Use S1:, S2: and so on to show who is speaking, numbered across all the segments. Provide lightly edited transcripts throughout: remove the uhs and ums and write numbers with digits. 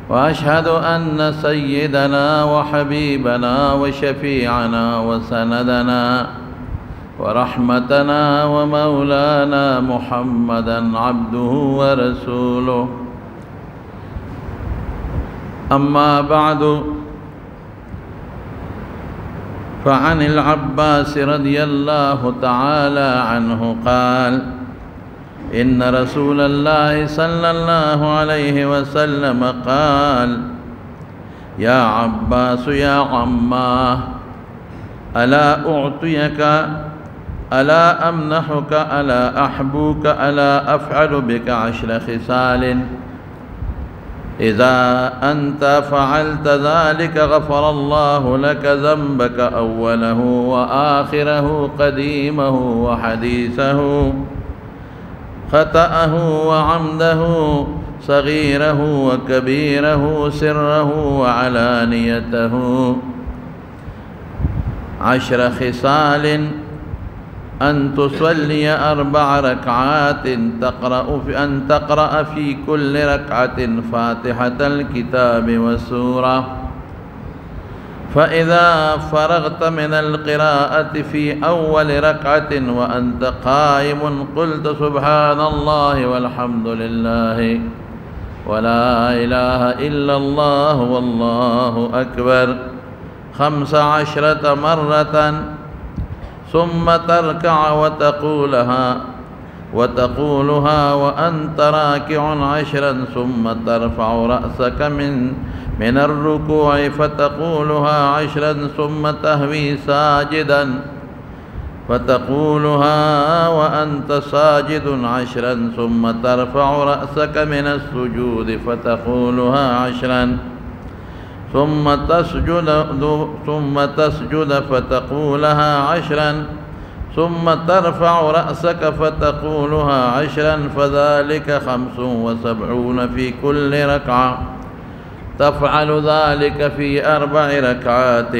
S1: وأشهد أن سيدنا وحبيبنا وشفيعنا وسندنا ورحمتنا ومولانا محمدا عبده ورسوله. أما بعد، فعن العباس رضي الله تعالى عنه قال: إن رسول الله صلى الله عليه وسلم قال: يا عباس يا عماه، ألا أعطيك، ألا أمنحك، ألا أحبوك، ألا أفعل بك 10 خصال إذا أنت فعلت ذلك غفر الله لك ذنبك أوله وآخره قديمه وحديثه خطأه وعمده صغيره وكبيره سره وعلانيته. 10 خصال: أن تصلي 4 ركعات أن تقرأ في كل ركعة فاتحة الكتاب والسورة، فإذا فرغت من القراءة في أول ركعة وأنت قائم قلت سبحان الله والحمد لله ولا إله إلا الله والله أكبر 15 مرة، ثم تركع وتقولها وأنت راكع 10، ثم ترفع رأسك من الركوع فتقولها 10، ثم تهوي ساجدا فتقولها وأنت ساجد 10، ثم ترفع رأسك من السجود فتقولها 10، ثم تسجد فتقولها 10، ثم ترفع رأسك فتقولها 10، فذلك 75 في كل ركعة. تفعل ذلك في 4 ركعات.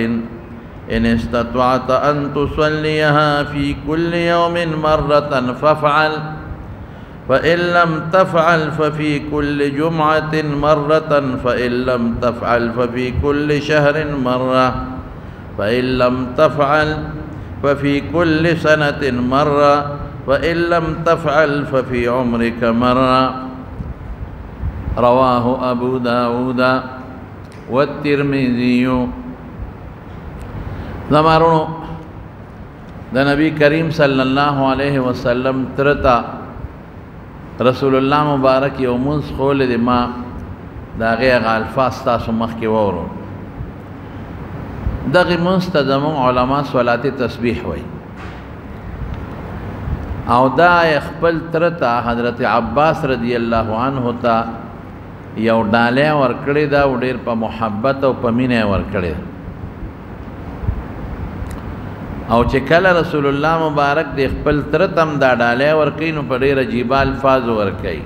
S1: إن استطعت أن تصليها في كل يوم مرة فافعل، فإن لم تفعل ففي كل جمعة مرة، فإن لم تفعل ففي كل شهر مرة، فإن لم تفعل ففي كل سنة مرة، فإن لم تفعل ففي عمرك مرة. رواه أبو داود والترمذي. زمارونو دا نبی کریم صلی اللہ علیہ وسلم ترتا رسول اللہ مبارک یو منس خول دی ما دا غیغ الفاظ تاسو مخ کی وورو. دغی منس تا زمون علماء صلاة تسبیح وی، او دا اخپل ترتا حضرت عباس رضی اللہ عنہ تا یو ڈالے ورکڑی دا و دیر پا محبت و پا مینے ورکڑی دا، او چکل رسول اللہ مبارک دی خپل ترتم دا ڈالے ورکی نو پا دیر عجیبا الفاظ ورکی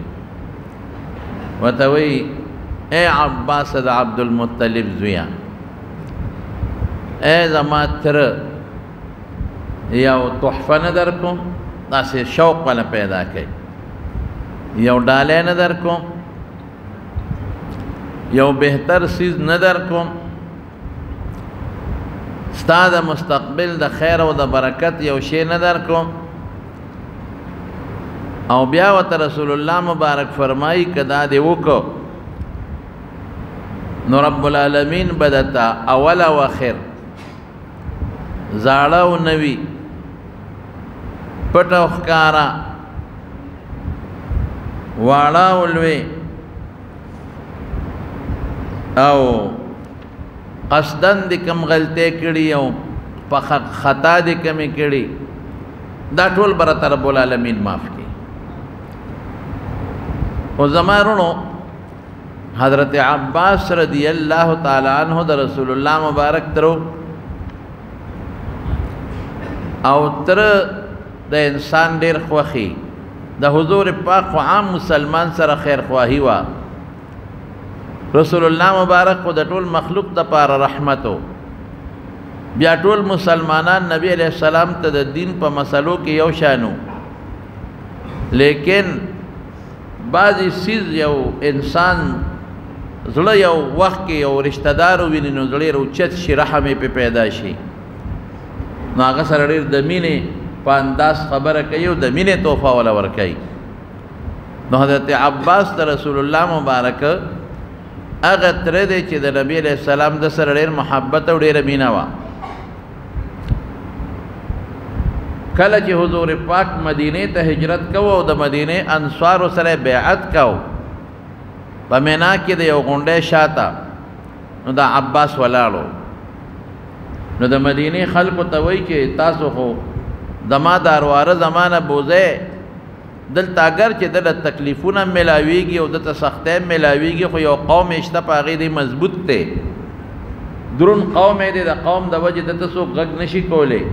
S1: وتوی اے عباس دا عبدالمطلب زویا، اے زما تر یو تحفہ ندر کو دا سے شوق والا پیدا کئی، یو ڈالے ندر کو، یو بہتر چیز ندر کو، ستا دا مستقبل دا خیر و دا برکت یو شی ندر کو، او بیا وتا رسول اللہ مبارک فرمائی کدا دے وکو نو رب العالمین بدتا اول و آخر زاڑا و نوی پٹا و خکارا واڑا و لوی او قصدن دی کم غلطے کڑی او پا خطا دی کمی کڑی دا ټول برات رب العالمین معاف کی. او زمارونو حضرت عباس رضی اللہ تعالی عنہ دا رسول اللہ مبارک ترو او تر دا انسان دیر خوخی دا حضور پاک و عام مسلمان سر خیر خواہی وا. رسول اللہ مبارک کو دا ټول مخلوق دا پار رحمتو، بیا ټول مسلمانان نبی علیہ السلام تا دا دین پا مسئلو کی یو شانو، لیکن بعضی چیز یو انسان زړه یو وخت کې یو رشتہ دار وویني نو زړه روچت شي رحم یې پې پیدا شي نو هغه سره ډېر د مینې په انداز خبره کوي او د مینې تحفه وله ورکوي نو حضرت عباس د رسول الله مبارک هغه تره دی چې د نبي علیه السلام د سره ډېر محبت او ډېره مینه وه کله چې حضور پاک مدینې ته هجرت کوو او د مدینې انصارو سره بیعت کوو په مینا کې د یو غونډۍ شاته نو دا عباس ولاړو نو د مدینې خلکو ته وایي چې تاسو خو زما د ارواره زمانه بوځئ دلته اگر چې دله تکلیفونه میلاویږي او دلته سختۍ میلاویږي خو یو قوم یې شته په هغې دی مضبوط دی درون قوم یې دی د قوم د وجې دته څوک غږ نشي کولی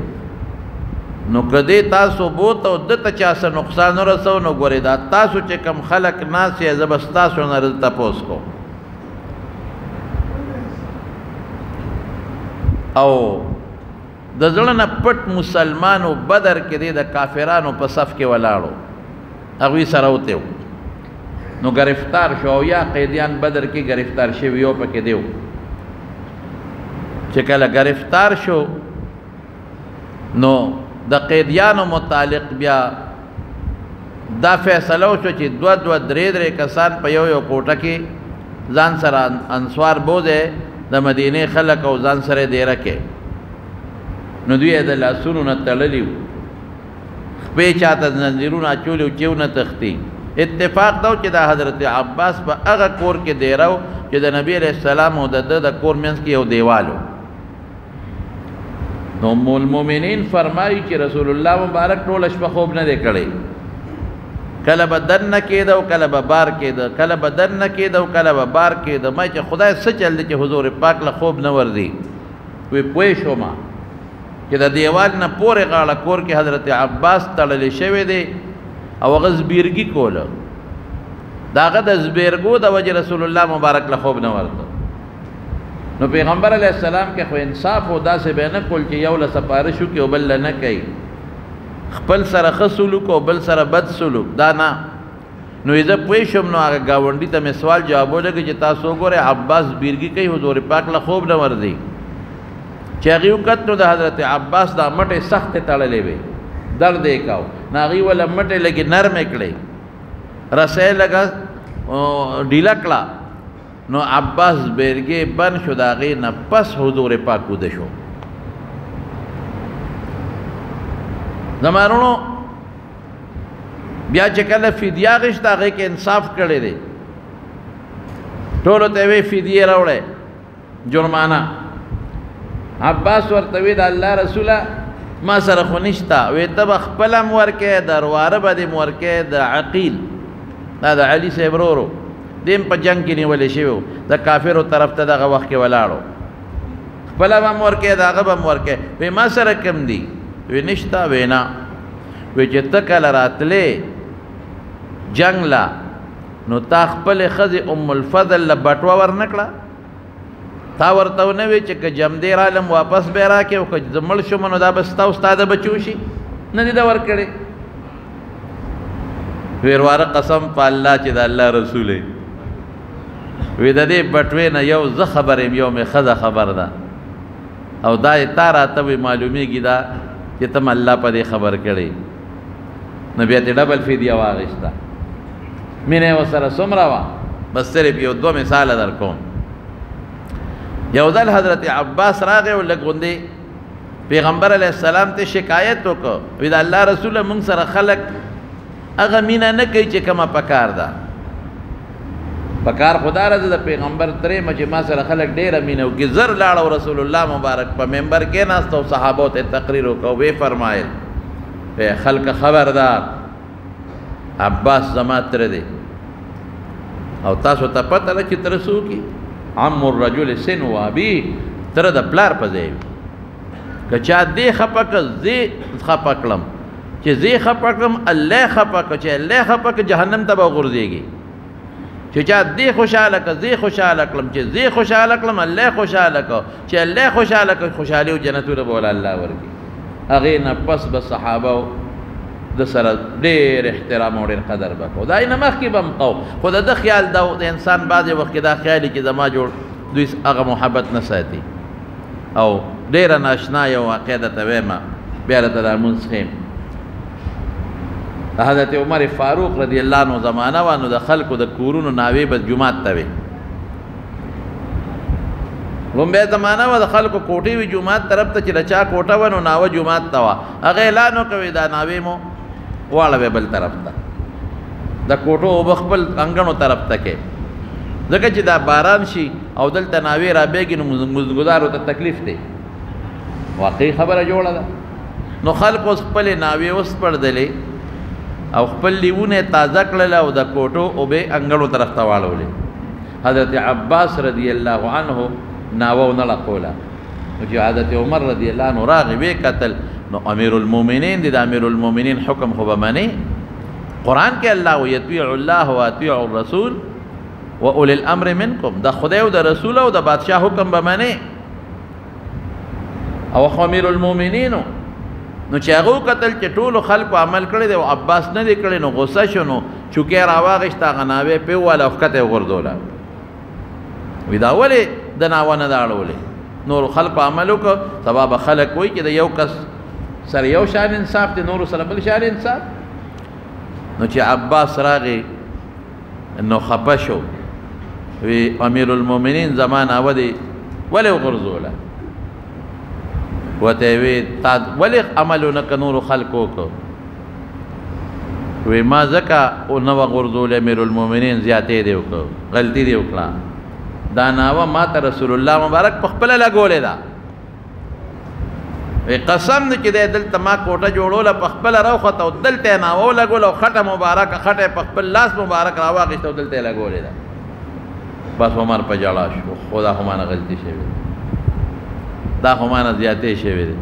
S1: نو کدی تاسو بوت او دته چا څه نقصان ورسو نو ګورئ دا تاسو چې کم خلک ناست یې زه به ستاسو نه تپوس کوم او د زړه نه پټ مسلمانو بدر کې دی د کافرانو په صف کې ولاړو هغوی سره وتیو نو گرفتار شو او یا قیدیان بدر کې گرفتار شوي یو پکې دیو چې کله گرفتار شو نو د قیدیانو متعلق بیا دا فیصله وشو چې دوه درې کسان په یو کوټه کې ځان سره انصار بوځي د مدینې خلک او ځان سره دیره کې نو دوی یې د لاسونو نه تړلي وو خپې چاته زنځیرونه اچولي وو چې ونه تښتي اتفاق دا و چې دا حضرت عباس په هغه کور کې دیره و چې د نبي علیه السلام او د ده د کور منځ کې یو دیوال و نو ام المؤمنین فرمایي چې رسول الله مبارک ټوله شپه خوب نه دی کړی کله به دننه کېده او کله به بار کېده کله به دننه کېده او کله به بار کېده ما چې خدای څه چل دی چې حضور پاک له خوب نه ورځي وی پوه شوم چې د دیوال نه پورې غاړه کور کې حضرت عباس تړلی شوی دی او هغه زبیرګي کوله د هغه د زبیرګو د وجې رسول الله مبارک له خوب نه ورته نو پیغمبر علیه السلام کې خو انصاف و داسې به نه کول چې یو له سپارش وکړي او بل له نه کوي خپل سره ښه سلوک او بل سره بد سلوک دا نه نو زه پوه شوم نو هغه ګاونډي ته مې سوال جواب ولګي چې تاسو وګورئ عباس بیرګي کوي حضور پاک له خوب نه ورځي چې هغې وکت نو د حضرت عباس دا مټې سختې تړلې وې درد یې کاو نو هغې وله مټې لږې نرمې کړې رسۍ لږه ډیله کړه نو عباس بیرګې بند شو د هغې نه پس حضور پاک وده شو زما وروڼو بیا چې کله فدیه اخېسته هغې کې انصاف کړی دی ټولو ته یې وی فدیې راوړی جرمانه عباس ورته وی د الله رسوله ما سره خو نشته وی ته به خپله م ورکې د ارواره به دې م ورکې د عقیل دا د علي صاحب ورورو دیم په جنگ کې نیولې شوی و د کافرو طرف ته دغه وخت کې ولاړو خپله به م ورکې د هغه به م ورکې وی ما سره کم دي وی نشته وی نه وی چې ته کله راتلې جنگ له نو تا خپلې ښځې ام الفضل له بټوه ورنه کړه تا ورته ونه وی چې که جمدې رالم واپس به یې راکړې او که زه مړ شوم نو دا به ستا او ستا د بچو شي نه دې ده ورکړې وی ورواره قسم په الله چې د الله رسول یې وی د دې بټوې نه یو زه خبر یم یو مې ښځه خبر ده او دا یې تا راته وی معلومیږي دا چې ته م الله په دې خبر کړی نو بیا ترې ډبل فدیه واخېسته مینه یې ورسره څومره وه بس صرف یو دوه مثاله در کوم یو ځل حضرت عباس راغی او لږ غوندې پیغمبر علیه السلام ته شکایت وکړو وی د الله رسوله موږ سره خلک هغه مینه نه کوي چې کومه پکار ده پکار خدا را د پیغمبر ترې چې ما سره خلک ډېره مینه وکړي زر لاړو رسول الله مبارک په ممبر کېناست او صحابو ته تقریر وکړو ویې فرمایل خلک خبردار عباس زما تره دی او تاسو ته پته ده چې تره څوک عم الرجل سن و ابي تره د پلار په ځای که چا دې خفه کړ زه خفه کړم چې زه خفه کړم الله خفه کړ چې الله خفه کړ جهنم ته به غورځېږي چې چا دې خوشحاله کړ زه خوشحاله کړم چې زه خوشحاله کړم الله خوشحاله کړ چې الله خوشحاله کړ خوشحالي او جنتونه به ولا الله ورکړي هغې نه پس به صحابه د سره ډېر احترام او ډېر قدر به کوو دا نه مخکې به هم کوو خو د ده خیال دا د انسان بعضې وخت کې دا خیال چې زما جوړ دوی هغه محبت نه ساتي او ډېره ناشنا یو واقع درته وایم بیا درته دا لمونځ ښیم د حضرت عمر فاروق رضی الله عنه زمانه وه نو د خلکو د کورونو ناوې به جومات ته وې لومبۍ زمانه وه د خلکو کوټې وي جومات طرف ته چې د چا کوټه وه نو ناوه جومات ته وه هغه اعلان وکوي دا ناوې مو واړوې بل طرف ته د کوټو اوبه خپل انګڼو طرف ته کې ځکه چې دا باران شي او دلته ناوې رابېږي نو مزدګارو ته تکلیف دی واقعي خبره جوړه ده نو خلکو اوس خپلې ناوې وسپړدلې او خپل لیوونه تازه کړل او د کوټو اوبې انګړو طرف ته واړولې حضرت عباس رضی الله عنه ناوه ونه لقوله نو چې حضرت عمر رضی الله عنه راغی ویې کتل نو امیر المؤمنین دی د امیر المؤمنین حکم خو به منې قرآن کې الله و یطیع الله و اطیع الرسول و اولی الامر منکم د خدای او د رسول او د بادشاه حکم به منې او خو امیر المؤمنینو نو چې هغه وکتل چې ټولو خلکو عمل کړی دی او عباس نه دی کړی نو غصه شو نو چوکۍ راواغېسته هغه ناوې پې وواله او ښکته یې وغورځوله وي دا ولې د ناوه نه ده اړولې نورو خلکو عمل وکړه سبا به خلک وایي چې د یو کس سره یو شان انصاف دی نورو سره بل شان انصاف نو چې عباس راغی نو خفه شو وی امیر المؤمنین زما ناوه دی ولې وغورځوله وته وی تا ولې عمل ونکړه نورو خلکو وکړه وی ما ځکه ونه وغورځولې امیر المؤمنین زیاتې دی وکړه غلطي دی وکړه دا ناوه ما ته رسول الله مبارک په خپله لګولې ده وی قسم دی چې دی دلته ما کوټه جوړوله په خپله راوخته او دلته یې ناوه ولګوله او خټه مبارکه خټه یې په خپل لاس مبارک راواخېسته او دلته یې لګولې ده بس عمر په ژړا شو خو دا خو مانه غلطي شوې دا خو مانه زیاتې شوې دی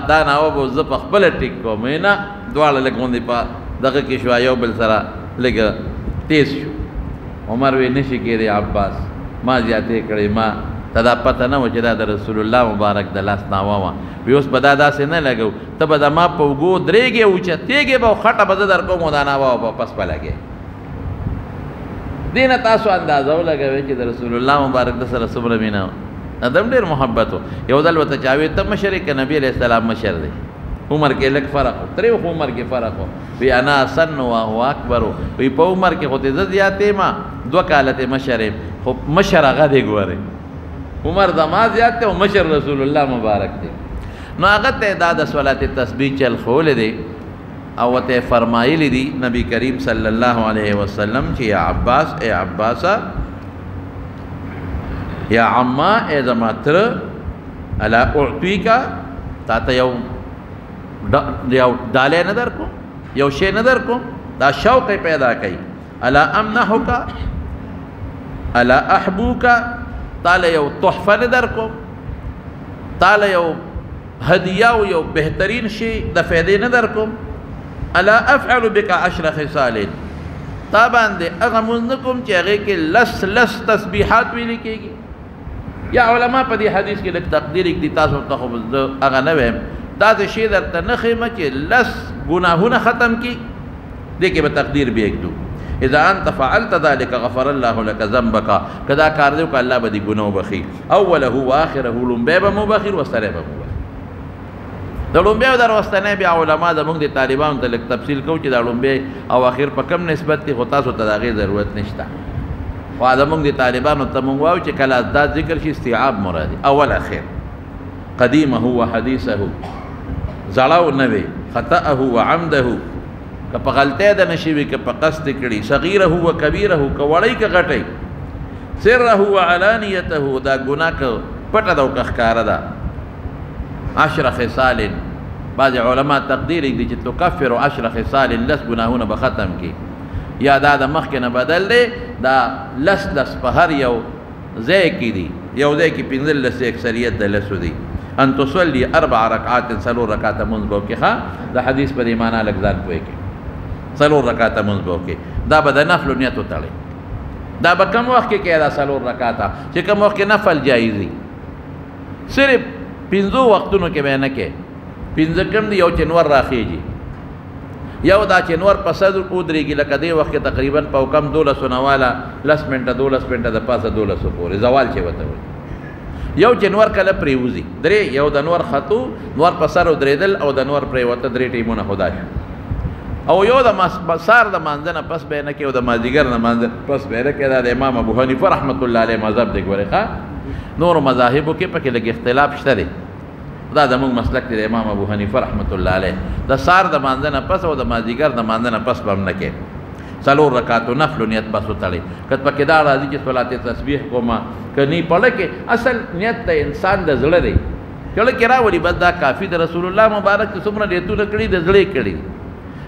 S1: دا ناوه به زه په خپله ټیک کوم نه دواړه لږ غوندې په دغه کې شو یو بل سره لږ تیز شو عمر وی نشي کېدی عباس ما زیاتې کړې ما ته دا پته نه وه چې دا د رسول الله مبارک د لاس ناوه وه وی اوس به دا داسې نه لګو ته به د ما په اوږو درېږې اوچتېږې به او خټه به زه در کوم او دا ناوه به پس به لګې دې نه تاسو اندازه ولګوئ چې د رسول الله مبارک د سره څومره مینه وه ادم ډېر محبت و یو ځل ورته چا وی ته مشر یې که نبي علیه السلام مشر دی عمر کې لږ فرق و ترې خو عمر کې فرق و وی انا اسن و هو اکبر وی په عمر کې خو دې زه زیات یم 2 کاله ته مشر یم خو مشر هغه دی ګورئ عمر زما زیات دی او مشر رسول الله مبارک دی نو هغه ته دا د صلات تسبیح چل ښولی دی او ورته فرمایلی دي نبی کریم صلی الله علیه وسلم چې یا عباس ای عباسه یا عما ای زما تره الا اعطیکا تا ته یو ډالۍ نه در کوم یو شی نه در کوم دا شوق پیدا کوي الا امنحک الا احبوک تاله یو تحفه نه در کوم تاله یو هدیه او یو بهترین شی د فایدې نه در کوم الا افعل بك 10 خصال تا باندې هغه مونځ نه کوم چې هغې کې لس تسبیحات ویلې کېږي یا علما په دې حدیث کې لږ تقدیر کړي تاسو ته خو زه هغه نه ویم داسې شی درته نه ښیمه چې لس ګناهونه ختم کړي دې کې به تقدیر بیا ږدو اذا انت فعلت ذلك غفر الله لك ذنبك کدا کار دی که الله به دې ګناه وبخي اوله واخره لومبی به مو بخي وروستی به مو بخي د لومبی او د وروستنی بیا علما زموږ د طالبانو ته لږ تفصیل کوو چې دا لومبی او اخر په کم نسبت دی خو تاسو ته د هغې ضرورت نشته خو زموږ د طالبانو ته مونږ وایو چې کله دا ذکر شي استیعاب مرادي اول اخر قدیمه و حدیثه زړه او نوې خطأه و عمده که په غلطۍ د نه شوي که په قصد کړي صغیره و کبیره که وړی که غټی سره و علانیته دا ګناه که پټه ده او که ښکاره ده 10 خصال بعض علما تقدیر دی چې تکفر 10 خصال لس ګناهونه به ختم کی یا دا د مخکې نه بدل دی دا لس په هر یو ځای کې دي یو ځای کې 15 اکثریت د لسو دی ان تصلي 4 رکعات 4 رکعاته مونځ به وکړې ښه د حدیث په دې معنا لږ ځان پوه کړي 4 رکعاته مونځ به وکړې دا به د نفلو نیت وتړئ دا به کم وخت کې کېده 4 رکعاته چې کم وخت کې نفل جایز دي صرف 5 وختونو کې به نه کې 5 کم دی یو چې نور راخیږي یو دا چې نور په صدر ودرېږي لکه دې وخت کې تقریبا په کم 1200 نواله 10 منټه 12 منټه د پاسه 1200 پورې زوال چې وته وي یو چې نور کله پریوزي درې یو د نور خطو نور په سر ودرېدل او د نور پرې وته درې ټیمونه خدا شي او یو د مسار د مانځنه پس به نه کې او د مازیګر نه مانځنه پس به نه کې دا د امام ابو حنیفه رحمت الله علیه مذهب دی ګورې ښه نور مذاهبو کې پکې لږ اختلاف شته دی دا زموږ مسلک دی د امام ابو حنیفه رحمت الله علیه د سار د مانځنه پس او د مازیګر د مانځنه پس به هم نه کې څلور رکعاتو نفل نیت بس وتړي که پکې دا راځي چې صلات تسبیح کومه که نه پړه کې اصل نیت د انسان د زړه دی کله کې راولي بس دا کافي د رسول الله مبارک چې څومره نیتونه کړي د زړه کړي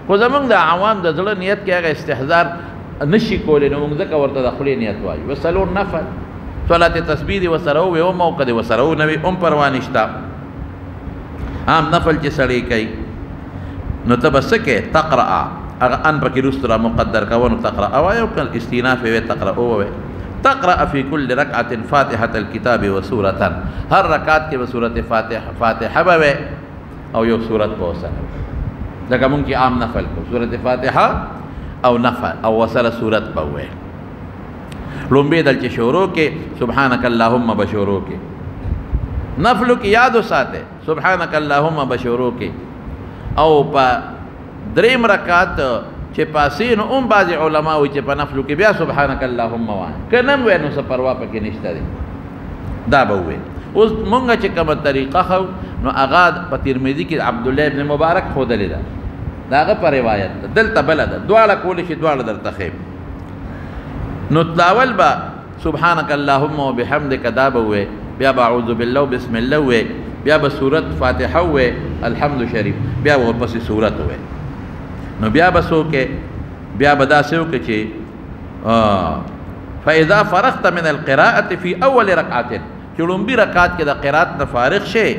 S1: خو زمونږ د عوام د زړه نیت کې هغه استحضار نشي کولی نو موږ ځکه ورته د خولې نیت وایو وسلور نفل صلات تسبیح دی وسره وي او موقع دی وسره و نوي هم پروا نشته عام نفل چې سړی کوي نو ته به څه کې تقرأ هغه ان پکې رست را مقدر کوو نو تقرأ وایو که استیناف وي تقرأ ووایي تقرأ في كل ركعة فاتحة الكتاب وسورة هر رکعت کې به سورة فاتحه به وي او یو سورت به وسره لکه مونږ کې عام نفل کو سورة فاتحه او نفل او وسره سورت به وي لومبې دل چې شروع کې سبحانك اللهم بشورو کې نفلو کې یاد وساته سبحانك اللهم بشورو کې او په دریم رکعت چې پاسې نو هم بعض علما وایي چې په نفلو کې بیا سبحانك اللهم وایي که نه وایي نو څه پروا پکې نشته دی دا به ووایي اوس مونږ چې کومه طریقه خو نو هغه په ترمذي کې عبدالله ابن مبارک ښودلې ده د هغه په روایت ده دلته بله ده دواړه کولی شي دواړه درته ښیم نو تلاول به سبحانك اللهم وبحمدك دا به ووایي بیا به اعوذ بالله بسم الله ووایي بیا به سورت فاتحه ووایي الحمد شریف بیا به ورپسې سورت ووایي نو بیا به څه وکړې بیا به داسې وکړې چې فاذا فرغت من القراءة في اول رکعت چې لومبي رکعت کې د قرات نه فارغ شې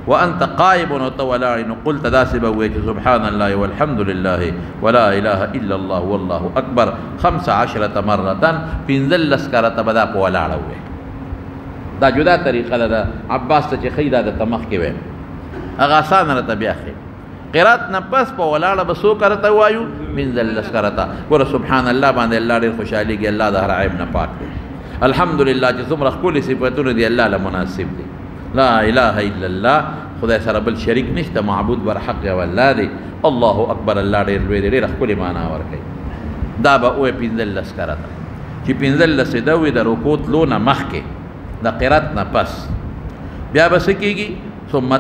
S1: وانت قائم او ته ولاړ نو قلت داسې به ووایې چې سبحان الله والحمد لله ولا اله الا الله والله اکبر 15 مرة 15 کرته به دا په ولاړه ووایې دا جدا طریقه ده عباس ته چې ښایي دا د تمخ کې وایي هغه اسانه راته بیا ښایي قرات نه پس په ولاړه به څو کرته وایو 15 کرته ګوره سبحان الله باندې الله ډېر خوشحالېږي الله د هر عیب نه پاک دی الحمدلله چې څومره ښکلي صفتونه دي الله له مناسب دي لا اله الا الله خدای سره بل شریک نشته معبود بر حق یو الله دی الله اکبر الله ډېر لوی دی ډېره ښکلې معنا ورکوي دا به وایي 15 کرته چې 15 ده وي د رکوع تلو نه مخکې د قرات نه پس بیا به څه کېږي ثم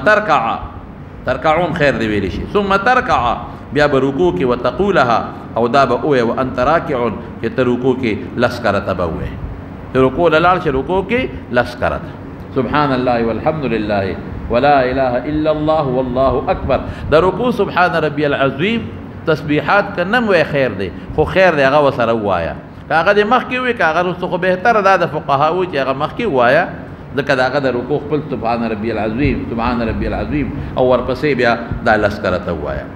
S1: ترکعون خیر دی ویلی شي ثم ترکع بیا به رکوع کې وتقولها او دا به وایي وانت راکعون چې ته رکوع کې لس کرته به وایي رکوع لاړ شي رکوع کې لس کرته سبحان الله والحمد لله ولا اله الا الله والله اکبر د رکوع سبحان ربي العظیم تسبیحات کنم وای خیر دی خو خیر دی هغه وسره وایا هغه د مخکې وي که هغه وروسته خو بهتره دا د فقهاو چې هغه مخکې وایا ځکه د هغه د رکوع خپل سبحان ربي العظیم سبحان ربي العظیم او ورپسې بیا دا لس کرته وایا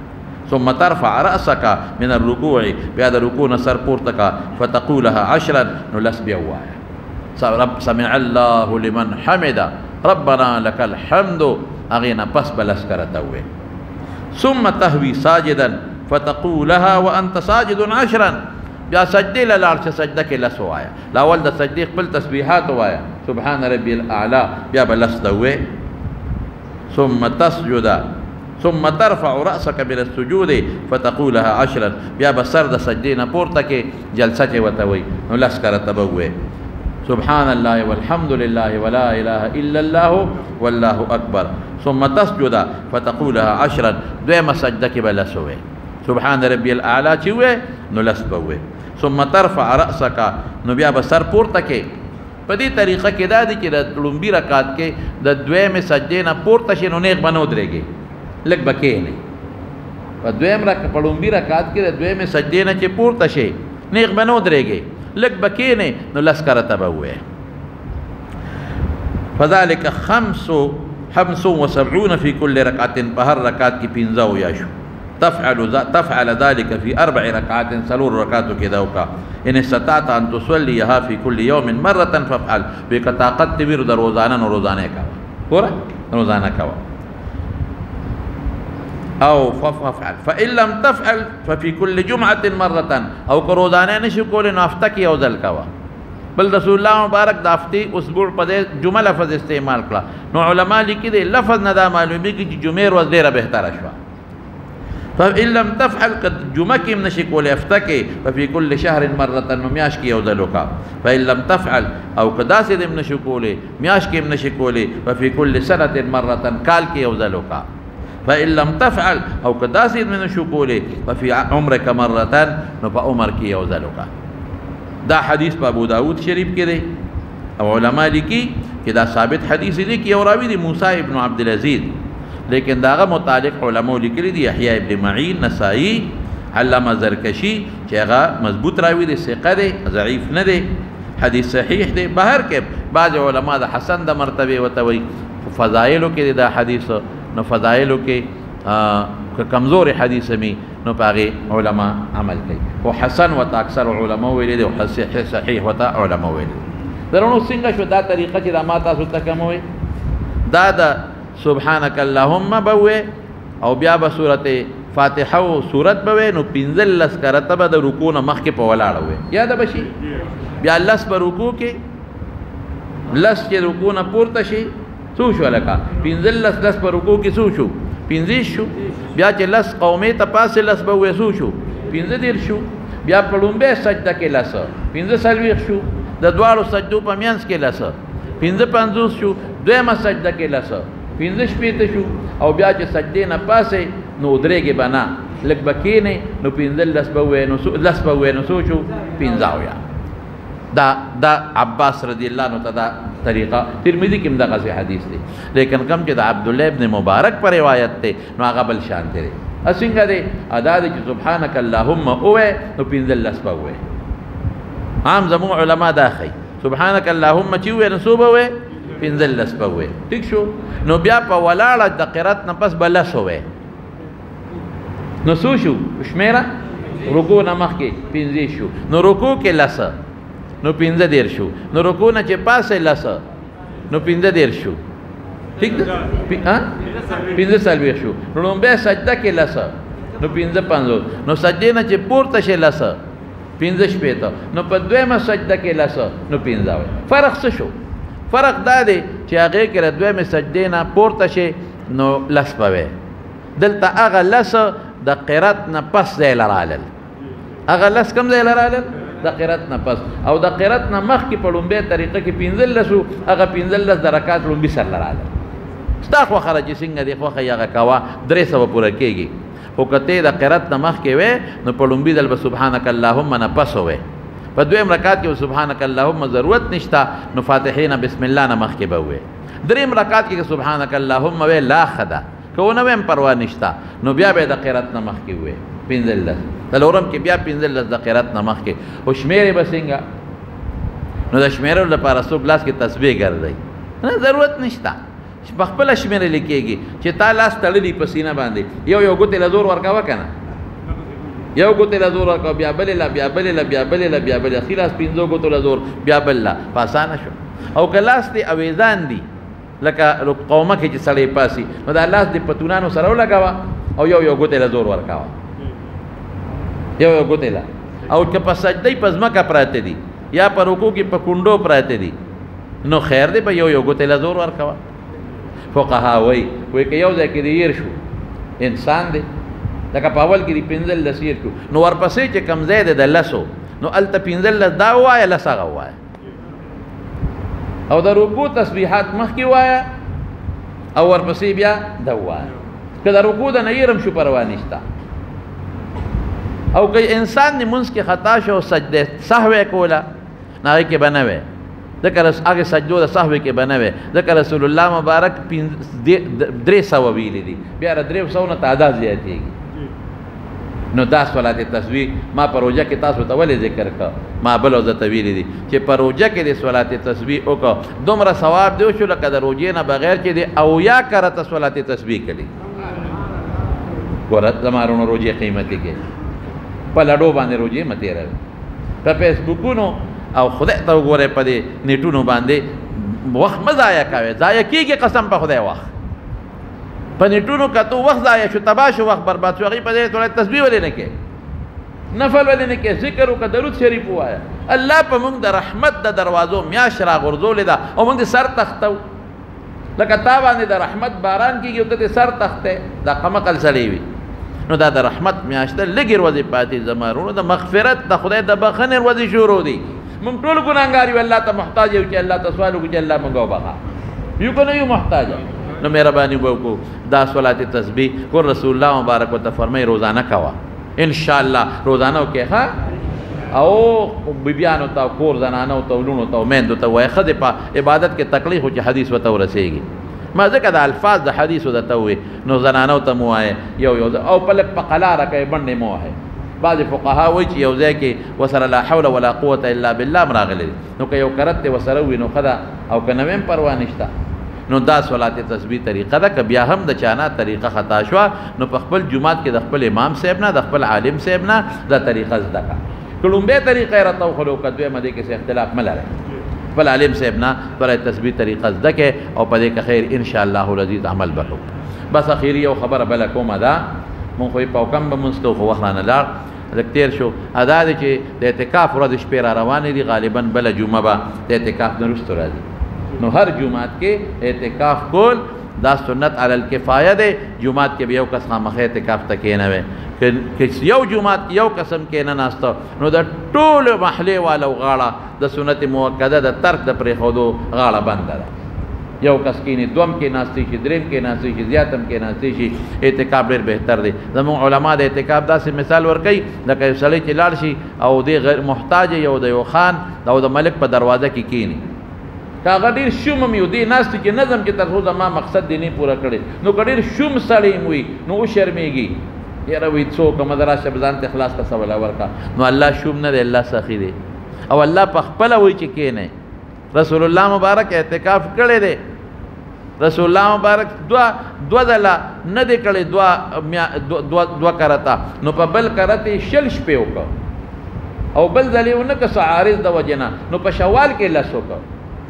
S1: ثم ترفع رأسك من الركوع بیا د رکوع نه سر پورته کا فتقولها 10 نو لس بیا وایا رب سمع الله لمن حمد ربنا لك الحمد اغينا پس بلس کرته وي ثم تهوي ساجدا فتقولها وانت ساجد 10 بیا سجدې لاړ چې سجده کې لس وایا لاول د سجدې خپل تسبیحات وایا سبحان ربي الاعلى بیا بلس دوي ثم تسجد ثم ترفع رأسك من السجود فتقولها 10 بیا بسر د سجدې نه پورته کې جلسه چې وته وي نو لس کرته به وي سبحان الله والحمد لله ولا اله الا الله والله اكبر ثم تسجد فتقولها 10 دویمه سجده کې بلس وي سبحان ربي الاعلى چې وي نو لس به وي ثم ترفع رأسك نو بیا به سر پورته کې په دې طریقه کې دا دی چې د لومبي رکعت کې د دویمې سجدې نه پورته شي نو نیغ به نه ودرېږي لږ به کښېنئ په په لومبي رکعت کې د دویمې سجدې نه چې پورته شي نیغ به نه ودرېږي لږ به کښېنئ نو لس کرته به ووایې فذلك 75 في كل ركعة په هر رکعت کې 15 ویا شو تفعل ذلك في 4 ركعات سلور رکعاتو کې دا وکړه ان استطعت ان تصليها في كل يوم مرة فافعل بك طاقت تیر د روزانه نو روزانه کا ګوره روزانه کا او فافعل فان لم تفعل ففي كل جمعه مره او که روزانه نشو کولی نو هفته کې یو ځل کوه. بل رسول الله مبارک د هفتې اسبوع په دې جمعه لفظ استعمال کړه. نو علما لیکي دی لفظ نه دا معلومیږي چې جمعې ورځ ډېره بهتره شوه. فإن لم تفعل قد جمعه کې نشي کولی هفته کې ففي كل شهر مره نو میاشت کې یو ځل وکړه. فإن لم تفعل او که داسې دې نشو کولی میاشت کې نشي کولی ففي كل سنه مره کال کې یو ځل وکړه. فإن لم تفعل او که داسې دې نشو کولی ففي عمرك مره نو په عمر کې یو ځل وکړه. دا حدیث په ابو داود شریف کې دی او علما لیکي چې دا ثابت حدیث دی چې یو راوی دی موسی ابن عبدالعزیز، لیکن داغه متعلق علماء لیکلي دي یحیی ابن معین، نسائی، علامه زرکشی چې هغه مضبوط راوی دی، ثقه دی، ضعیف نه دی، حدیث صحیح دی. بهر کې بعض علما د حسن د مرتبه وته وي، فضایلو کې دا حدیث نو فضایلو کې کمزور حدیث می نو پاغي علما عمل کوي. او حسن وتا اکثر علما ویلي دي او صحیح وتا علما ویلي. درونو څنګه شو دا طریقه چې دا ما تاسو ته کوموي دا د سبحانك اللهم بوي او بیا به سورته فاتحه او سورت بوي نو پنځل لس کرته به د رکوع نه مخکې په ولاړ وي. یاد بشي بیا لس په رکوع کې لس چې رکوع نه پورته شي څو شو لکه پنځل لس په رکوع کې څو شو 15 شو. بیا چې لس قومي ته پاسه لس به وې څو شو 15 شو. بیا په لومبه سجده کې لس 15 شو. د دواړو سجدو په میانس کې لس 15 شو. دویمه سجده کې لس 15 شو. او بیا چې سجدې نه پاسه نو درېږي بنا لږ بکینه نو 15 به وې نو لس به وې نو څو شو 15. دا عباس رضی الله عنه ته دا طریقه ترمذی کې دغه حدیث دی، لیکن کم چې د عبد الله ابن مبارک پر روایت ته نو هغه بل شان دی. اسنګه دی ادا دی چې سبحانك اللهم اوه نو 15 به وې. عام زمو علما دا خي سبحانك اللهم چې وې نو صوبه وې 15 به وې. ٹھیک شو. نو بیا په ولاړه د قرات نه پس بل شوې نو سو شو شمیره رکوع نه مخ کې 15 شو. نو رکوع کې لسه نو 15 شو. نو رکوع نه چې پاسه لسه نو 15 شو. ٹھیک ده ها 15 شو. نو لومبه سجده کې لسه نو 15 نو سجده نه چې پورته شي لسه 15 پېته نو په دویمه سجده کې لسه نو 15. فرق څه شو؟ فرق دا دی چې هغه کې دویمه سجده نه پورته شي نو لس پوي. دلته هغه لسه د قرات نه پس ځای لرالل. هغه لس کم ځای لرالل د قرات نه پس او د قرات نه مخ کې په لومبه طریقه کې 15 هغه 15 درکات لومبي سره لراله. ستا خو خرج څنګه دی خو هغه کوا 300 پوره کېږي. خو کته د قرات نه مخ کې وې نو په لومبي دل سبحانك اللهم نه پس وې. په دویم رکعت کې سبحانك اللهم ضرورت نشتا نو فاتحین بسم الله نه مخ کې به وې. دریم رکعت کې سبحانك اللهم وې لا خدا کوونه ویم پروا نشتا نو بیا به د قرات نه مخ کې وې 15. تلورم کې بیا 15 د قرات نه مخ کې او شمیره بسنګا نو د شمیره لپاره سو ګلاس کې تسبیح ګرځي نه ضرورت نشتا. په خپل شمیره لیکيږي چې تا لاس تړلې پسینه باندې یو ګوتې له زور ورکاوه کنه یو ګوتې له زور ورکاو بیا بل لا بیا بل لا بیا بل لا بیا بل خلاص 15 ګوتو له زور بیا بل لا پاسانه شو. او کلاس دی اویزان دی لکه قومه کې چې سړی پاسي نو د لاس دی پتونانو سره لګاوه او یو ګوتې له زور ورکاوه یو ګوتې لا او که په سجدې پزما کا پراته دي یا په رکوع کې په کندو پراته دي نو خیر دی په یو ګوتې له زور ورکاوه. فقها وای که یو ځای کې دی شو انسان دی لکه په اول کې دی 15 لسیر شو نو ورپسې چې کم ځای دی د لسو نو الته 15 دا وایه لسغه وایه او د رکوع تسبیحات مخکې وایه او ورپسې بیا دا وایه. که د رکوع د نه یرم شو پروا نشته. او که انسان نمونځ کې خطا شو سجده سهو کوله نه هغې کې به نه وی ذکر هغه سجدو د سهو کې به نه وی ذکر رسول الله مبارک 300 ویلي دي بیا د 300 نه تعداد زیاتېږي. نو دا صلات تسبیح ما په روژه کې تاسو ته ولې ذکر کړه ما بل ورځ ته ویلي دي چې په روژه کې د صلات تسبیح وکړه دومره ثواب دی شو لکه د روژې نه بغیر چې د اویا کرته صلات تسبیح کړي. ګوره زمارونو روژې قیمتي کې په لډو باندې روژې مه تېروئ په فیسبوکونو او خدای ته وګورئ په دې نیټونو باندې وخت مه ضایع کوئ. ضایع کېږي قسم په خدای وخت په نیټونو کتو وخت ضایع شو، تباه شو، وخت برباد شو. هغې په دې ټوله تسبیح ولې نه کوې، نفل ولې نه کوې، ذکر وکړه، درود شریف ووایه. الله په موږ د رحمت د دروازو میاشت راغورځولې ده او موږ د سر تختو. لکه تا باندې د رحمت باران کېږي او ته د سر تختې، دا قمقل سړی وي. نو دا د رحمت میاشت ده، لږې ورځې پاتې زما وروڼو، د مغفرت د خدای د بخښنې ورځې شروع دي. موږ ټول ګناهګار یو، الله ته محتاج یو چې الله ته سوال وکړو چې الله موږ وبخښه. یو که نه یو محتاجه؟ نو مهرباني به وکړو دا صلات تسبیح کو رسول الله مبارک ورته فرمایي روزانه کوه، انشاءالله روزانه وکړې ښه. او بیبیانو ته، کور زنانو ته، ورونو ته، میندو ته وایي ښه د په عبادت کې تکلیف و چې حدیث ورته ورسېږي. ما ځکه د الفاظ د حدیثو درته ووایي نو زنانو ته مو وایه یو یو او په لږ په قلاره کوي بڼې مو وهئ. بعضې فقها وایي چې یو ځای کې ورسره لا حول ولا قوة الا بالله هم راغلی دی، نو که یو کرت دی ورسره وي نو ښه ده، او که نه وي هم پروا نشته. نو دا صلات تسبیح طریقه ده. که بیا هم د چانه طریقه خطا شوه نو په خپل جومات کې د خپل امام صاحب نه، د خپل عالم صاحب نه دا طریقه زده کړه. که لومبۍ طریقه یې راته وښودو، که دویمه دې کې څه اختلاف مه لرئ، خپل عالم صاحب نه برای تسبیح طریقه زده کړئ او په دې کې خیر انشاءالله العزیز عمل به کوو. بس اخیري یو خبره بله کومه ده، مونږ خو یې په وکم به مونځ کوو، خو وخت رانه لاړ، لږ تېر شو. دا دی چې د اعتکاف ورځې شپې را روانې دي، غالبا بله جمعه به د اعتکاف نه وروسته راځي. نو هر جمعات کې اعتکاف کول دا سنت علی الکفایه دی. جمعات کې به یو کس خامخا اعتکاف ته کېنوي، که یو جمعات یو قسم کېنه ناسته نو د ټولو محلې والو غاړه د سنت موکده د ترک د پرېښودو غاړه بنده ده. یو کس کېني، دوم کې ناستی شي، دریم کې ناستی شي، زیاتم کې ناستی شي. اعتکاف ډېر بهتر دی. زموږ علما د اعتکاف داسې مثال ورکوي لکه یو سړی چې لاړ شي او دی غیر محتاج یو د یو خان او د ملک په دروازه کې کېني، که هغه ډېر شوم هم وي دی ناست چې نظم کې تر څو زما مقصد دی نه پوره کړی، نو که ډېر شوم سړی هم وي نو وشرمېږي، یاره وایي څوک مه راشه ځان ته خلاص کړه سوله ورکړه. نو الله شوم نه دی، الله سخي دی او الله په خپله وایي چې کېنئ. رسول الله مبارک اعتکاف کړی دی. رسول الله مبارک دوه ځله نه دی کړی، دوه کرته، نو په بل کرت یې 60 شپې وکړه او بل ځل یې ونه کړه څه عارض د وجې نه، نو په شوال کې 10 وکړه.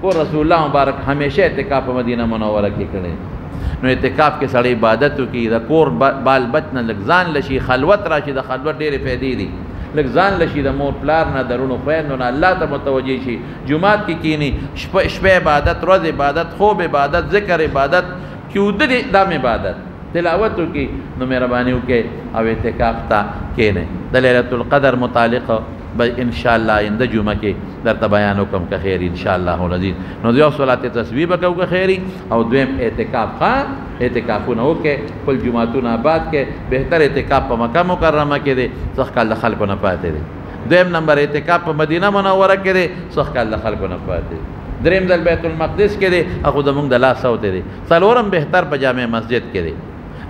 S1: کو رسول الله مبارک همیشه اعتکاف په مدینه منوره کې کړی. نو اعتکاف کې سړی عبادت وکړي، د کور بال بچ نه لږ ځان لشي، خلوت راشي. د خلوت ډېرې فایدې دي. لږ ځان لشي د مور پلار نه، درونو خویندو نه، الله ته متوجه شي. جومات کې کینی، شپه عبادت، ورځ عبادت، خوب عبادت، ذکر عبادت، چې اوده دی دام عبادت، تلاوت وکړي. نو مهرباني وکړئ او اعتکاف ته کینئ. د لیلة القدر متعلق به انشاءالله آینده جمعه کې درته بیان وکم که خیر انشاءالله العزیز. نو یو صلات تسبیح به کوو که خیري، او دویم اعتکاف. اعتکافونه وکړئ، خپل جوماتونه آباد کړئ. بهتر اعتکاف په مکه مکرمه کې دی، سخت کال د خلکو نه پاتې دی. دویم نمبر اعتکاف په مدینه منوره کې دی، سخت کال د خلکو نه پاتې دی. دریم ځل بیت المقدس کې دی، هغه زموږ د لاس اوته دی. څلورم بهتر په جامع مسجد کې دی.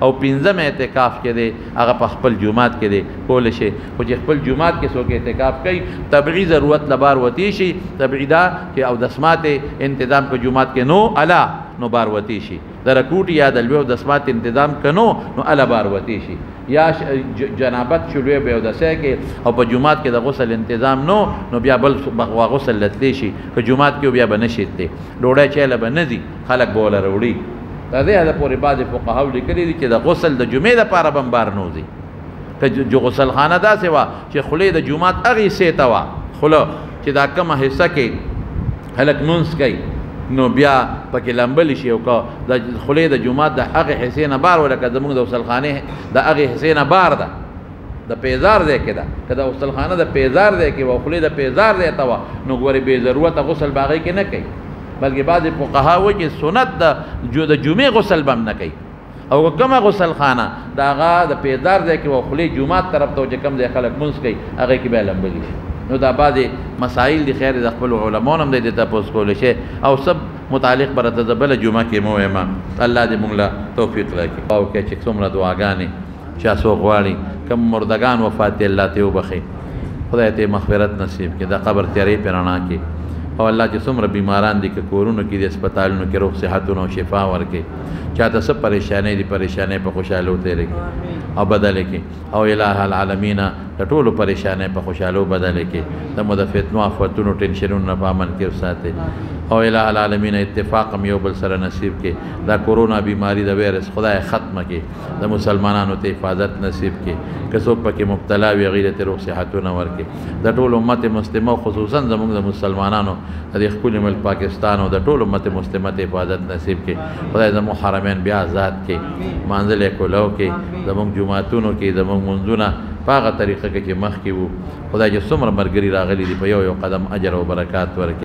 S1: او پنځم اعتکاف کې دی هغه په خپل جومات کې دی کول شي. خو چې خپل جومات کې څوک اعتکاف کوي طبیعي ضرورت لبار وتی شي، طبیعي دا چې او دسمات انتظام په جومات کې نو الا نو بار وتی شي، د رکوټ یا د لوی دسمات انتظام کنو نو الا بار وتی شي، یا جنابت شلوی به ودسه کې او په جومات کې د غسل انتظام نو بیا بل غسل لتلی شي. که جومات کې بیا بنشید دی ډوډۍ چاله بنځي خلک بوله وروړي. دا دې د پورې بعضې فقهاو لیکلي دي چې د غسل د جمعې دپاره به هم بار نه وځي. که غسل خانه داسې وه چې خولې د جومات هغې حصې ته وه، خوله چې دا کومه حصه کې خلک لمونځ کوي نو بیا پکې لمبلی شي. او که د خولې د جومات د هغې حصې نه بار و، لکه زمونږ د غسلخانې د هغې حصې نه بار ده، د پیزار ځای کې ده، که د غسلخانه د پیزار ځای کې وه، خولې د پیزار ځای ته وه، نو ګورې بې ضرورته غسل به هغې کې نه کوي، بلکې بعضې فقها وایي چې سنت د جمعې غسل به هم نه کوي. او که کومه غسل خانه د هغه د پیدار ځای کې و خولې جومات طرف ته چې کوم ځای خلک لمونځ کوي هغې کې بیا لمبلي شي. نو دا بعضې مسایل دي خیر د خپلو علماو هم دی د تپوس کولی شي او سب متعلق به راته زه بله جمعه کې مه وایم. الله دې مونږ له توفیق راکړي. او کې چې څومره دعاګانې چا څوک غواړي کوم مردګان وفات الله ته وبخي، خدای ته مغفرت نصیب کړي، د قبر تیارې پرې رڼا کړي. او الله چې څومره بیماران دي که کورونو کې دي هسپتالونو کې روغ صحتونه او شفا ورکړي، چاته څه پریشانۍ دي پریشانۍ په خوشحالو تېرې کړي او بدلې کړي. او الٰه العالمین د ټولو پریشانۍ په خوشحالو بدلې کړي، د مو د فتنو آفتونو ټینشنونو نه په امن کې وساتئ. او الہ العالمین اتفاق هم یو بل سره نصیب کې دا کورونا بیماری د ویروس خدای ختمه کې د مسلمانانو ته حفاظت نصیب کې که څوک پکې مبتلا وي هغې ته روغ صحتونه ورکړي د ټول امت مسلمه خصوصا زموږ د مسلمانانو د دې ښکلي ملک پاکستان او د ټول امت مسلمه ته حفاظت نصیب کړي خدای زموږ حرمین بیا آزاد کړي مانځل یې کولو کې زموږ جوماتونو کې زموږ منځونه په هغه طریقه کې چې مخکې وو خدای چې څومره ملګري راغلي دي په یو یو قدم اجر او برکات ورکړي